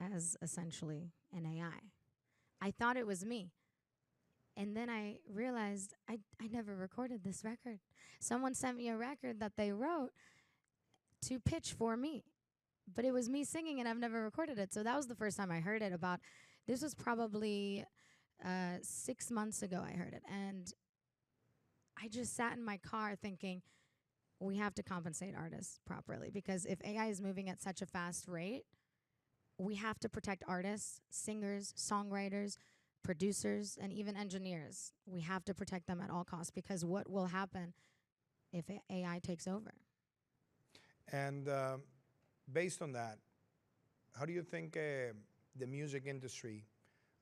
as essentially an AI. I thought it was me. And then I realized I never recorded this record. Someone sent me a record that they wrote to pitch for me. But it was me singing and I've never recorded it. So that was the first time I heard it about, this was probably 6 months ago I heard it. And I just sat in my car thinking, we have to compensate artists properly, because if AI is moving at such a fast rate, we have to protect artists, singers, songwriters, producers, and even engineers. We have to protect them at all costs, because what will happen if AI takes over? And based on that, how do you think the music industry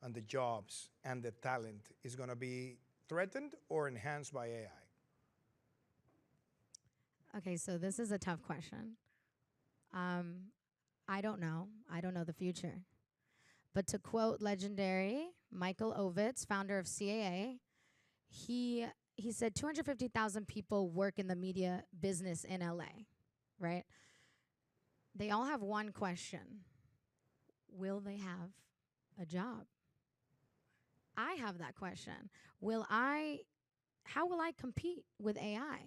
and the jobs and the talent is going to be threatened or enhanced by AI? Okay, so this is a tough question. I don't know. I don't know the future. But to quote legendary Michael Ovitz, founder of CAA, he said 250,000 people work in the media business in LA, right? They all have one question. Will they have a job? I have that question. How will I compete with AI?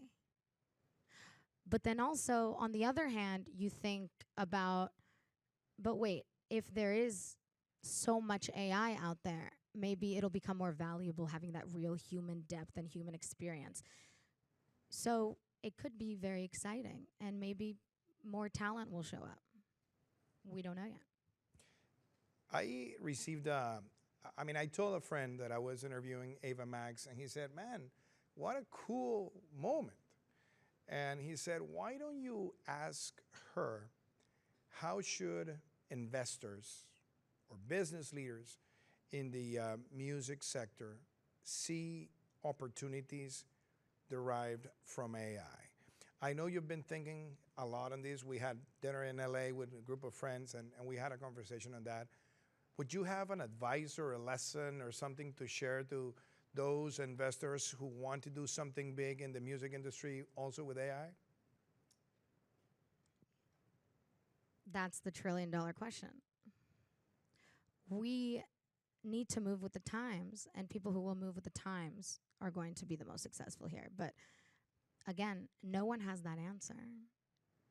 But then also, on the other hand, you think about, but wait, if there is so much AI out there, maybe it'll become more valuable having that real human depth and human experience. So it could be very exciting, and maybe more talent will show up. We don't know yet. I received, I told a friend that I was interviewing Ava Max, and he said, man, what a cool moment. And he said, why don't you ask her, how should investors or business leaders in the music sector see opportunities derived from AI? I know you've been thinking a lot on this. We had dinner in LA with a group of friends, and we had a conversation on that. Would you have an advice or a lesson or something to share to those investors who want to do something big in the music industry also with AI? That's the trillion-dollar question. We need to move with the times, and people who will move with the times are going to be the most successful here. But again, no one has that answer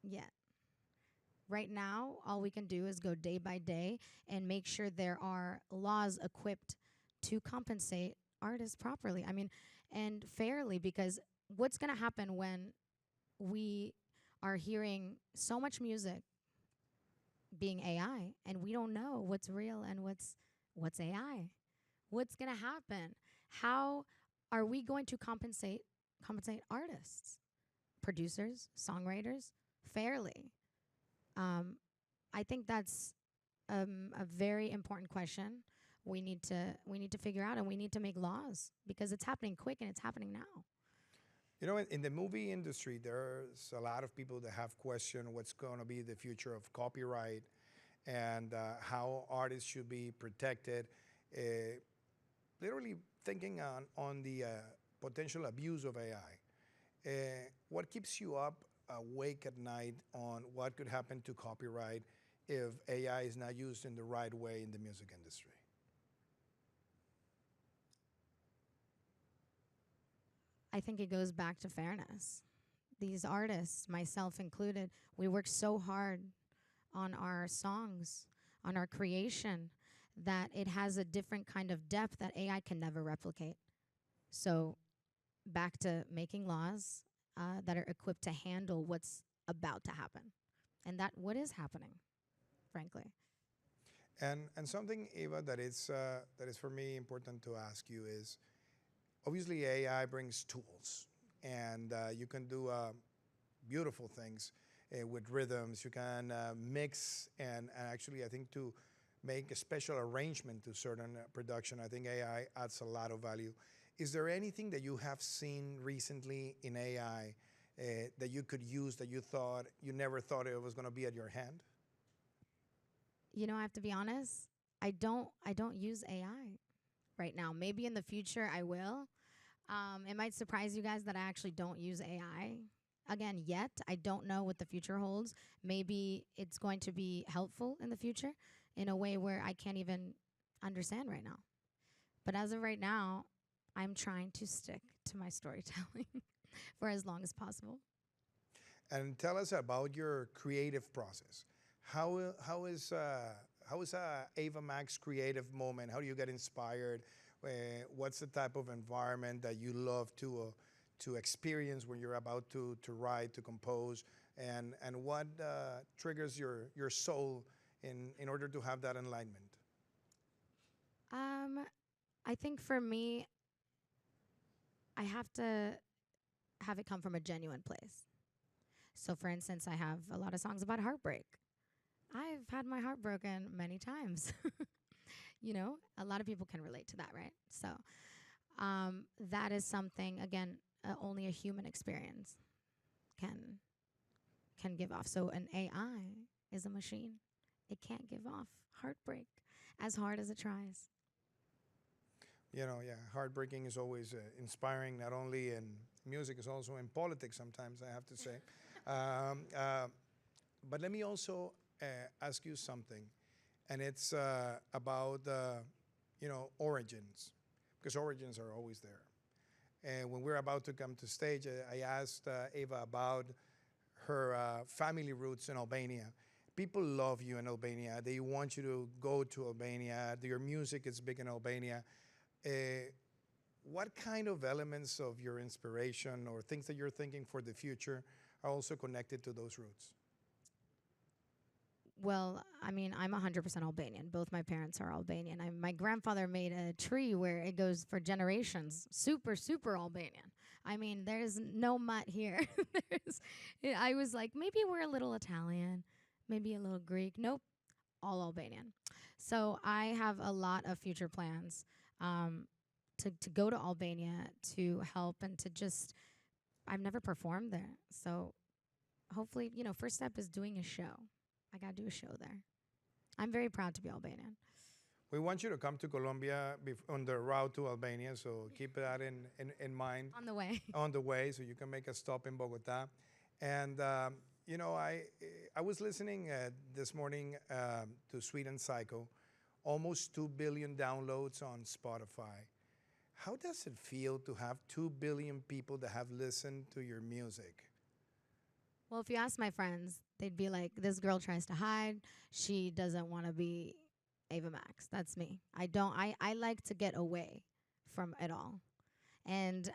yet. Right now, all we can do is go day by day and make sure there are laws equipped to compensate artists properly. And fairly, because what's going to happen when we are hearing so much music being AI and we don't know what's real and what's AI? What's going to happen? How are we going to compensate artists, producers, songwriters fairly? I think that's a very important question. We need to figure out, and we need to make laws, because it's happening quick and it's happening now. You know, in the movie industry, there's a lot of people that have questioned what's going to be the future of copyright and how artists should be protected. Literally thinking on the potential abuse of AI. What keeps you up awake at night on what could happen to copyright if AI is not used in the right way in the music industry? I think it goes back to fairness. These artists, myself included, we work so hard on our songs, on our creation, that it has a different kind of depth that AI can never replicate. So back to making laws that are equipped to handle what's about to happen, and what is happening, frankly. And something, Ava, that is for me important to ask you is, obviously AI brings tools, and you can do beautiful things with rhythms. You can mix, and actually I think to make a special arrangement to certain production, I think AI adds a lot of value. Is there anything that you have seen recently in AI that you could use that you never thought it was going to be at your hand? You know, I have to be honest, I don't use AI right now. Maybe in the future I will. It might surprise you guys that I actually don't use AI. Again, yet, I don't know what the future holds. Maybe it's going to be helpful in the future in a way where I can't even understand right now. But as of right now, I'm trying to stick to my storytelling for as long as possible. And tell us about your creative process. How is Ava Max creative moment? How do you get inspired? What's the type of environment that you love to experience when you're about to write, to compose, and what triggers your soul in order to have that enlightenment? I think for me, I have to have it come from a genuine place. So, for instance, I have a lot of songs about heartbreak. I've had my heart broken many times. A lot of people can relate to that, right? So, that is something, again, only a human experience can give off. So, an AI is a machine. It can't give off heartbreak as hard as it tries. Yeah, heartbreaking is always inspiring, not only in music, it's also in politics sometimes, I have to say. um, uh, but let me also ask you something, and it's about, origins, because origins are always there. And when we're about to come to stage, I asked Ava about her family roots in Albania. People love you in Albania. They want you to go to Albania. Your music is big in Albania. What kind of elements of your inspiration or things that you're thinking for the future are also connected to those roots? Well, I mean, I'm 100% Albanian. Both my parents are Albanian. My grandfather made a tree where it goes for generations. Super, super Albanian. I mean, there's no mutt here. I was like, maybe we're a little Italian, maybe a little Greek. Nope, all Albanian. So I have a lot of future plans to go to Albania to help and to just, I've never performed there. So hopefully, first step is doing a show. I got to do a show there. I'm very proud to be Albanian. We want you to come to Colombia on the route to Albania, so keep that in mind. On the way. On the way, so you can make a stop in Bogota. And, I was listening this morning to Sweet and Psycho, almost 2 billion downloads on Spotify. How does it feel to have 2 billion people that have listened to your music? Well, if you ask my friends, they'd be like, this girl tries to hide. She doesn't want to be Ava Max. That's me. I like to get away from it all. And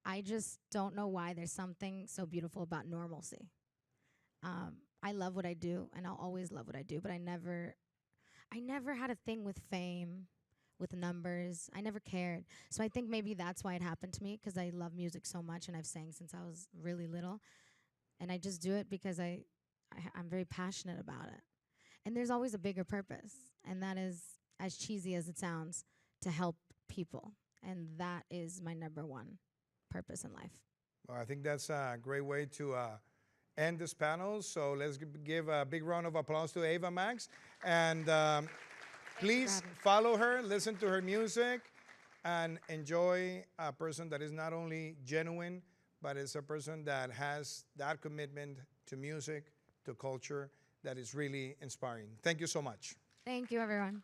I just don't know why there's something so beautiful about normalcy. I love what I do, and I'll always love what I do, but I never had a thing with fame, with numbers. I never cared. So I think maybe that's why it happened to me, because I love music so much, and I've sang since I was really little. And I just do it because I'm very passionate about it. And there's always a bigger purpose, and that is, as cheesy as it sounds, to help people. And that is my number one purpose in life. Well, I think that's a great way to end this panel. So let's give a big round of applause to Ava Max. And please follow her, listen to her music, and enjoy a person that is not only genuine, but is a person that has that commitment to music, to culture, that is really inspiring. Thank you so much. Thank you, everyone.